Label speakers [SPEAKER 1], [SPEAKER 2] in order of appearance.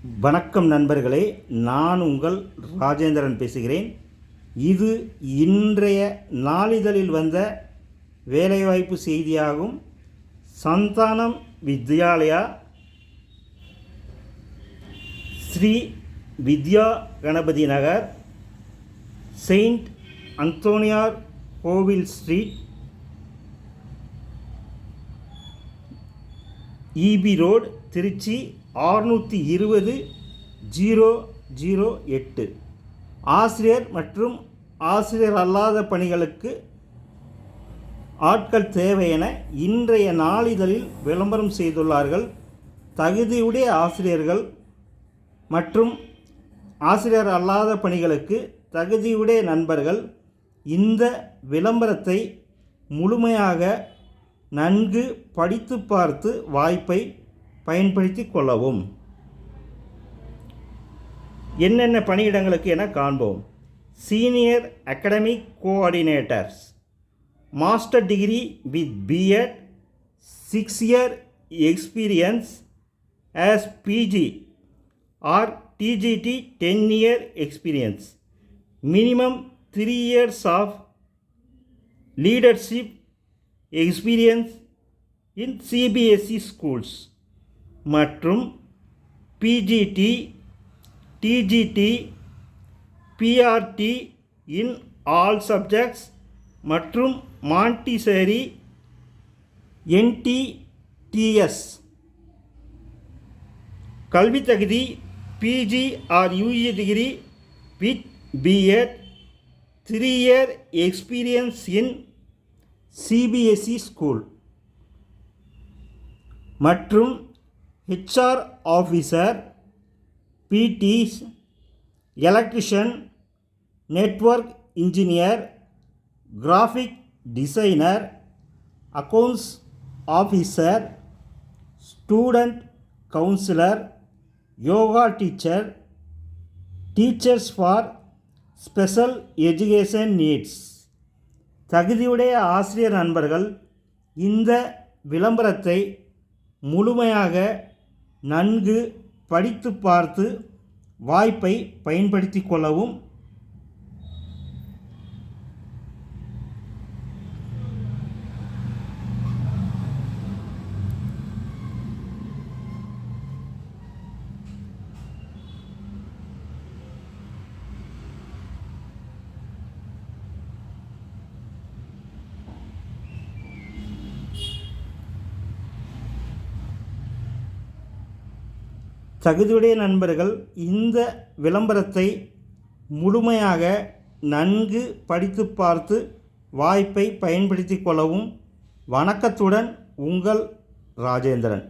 [SPEAKER 1] வணக்கம் நண்பர்களே, நான் உங்கள் ராஜேந்திரன் பேசுகிறேன். இது இன்றைய நாளிதழில் வந்த வேலைவாய்ப்பு செய்தியாகும். சந்தானம் வித்யாலயா, ஸ்ரீ வித்யா கணபதி நகர், செயின்ட் அந்தோனியார் கோவில் ஸ்ட்ரீட், இபி ரோடு, திருச்சி 620-008. ஆசிரியர் மற்றும் ஆசிரியர் அல்லாத பணிகளுக்கு ஆட்கள் தேவை என இன்றைய நாளிதழில் விளம்பரம் செய்துள்ளார்கள். தகுதியுடைய ஆசிரியர்கள் மற்றும் ஆசிரியர் அல்லாத பணிகளுக்கு தகுதியுடைய நண்பர்கள் இந்த விளம்பரத்தை முழுமையாக நன்கு படித்து பார்த்து வாய்ப்பை பயன்படுத்தி கொள்ளவும். என்னென்ன பணியிடங்களுக்கு என காண்போம். Senior academic coordinators, master degree with BEd, 6 year experience as PG or TGT, 10 year experience, minimum 3 years of leadership experience in CBSE schools மற்றும் PGT, TGT, PRT in all subjects மற்றும் மாண்டிசரி NTTS. கல்வி தகுதி PG or UG degree with BEd, 3 year experience in CBSE school மற்றும் HR officer, PTs, electrician, network engineer, graphic designer, accounts officer, student councillor, yoga teacher, teachers for special education needs. தகுதியுடைய ஆசிரியர் நண்பர்கள் இந்த விளம்பரத்தை முழுமையாக நன்கு படித்து பார்த்து வாய்ப்பை பயன்படுத்தி கொள்ளவும். தகுதியுடைய நண்பர்கள் இந்த விளம்பரத்தை முழுமையாக நன்கு படித்து பார்த்து வாய்ப்பை பயன்படுத்தி கொள்ளவும். வணக்கத்துடன் உங்கள் ராஜேந்திரன்.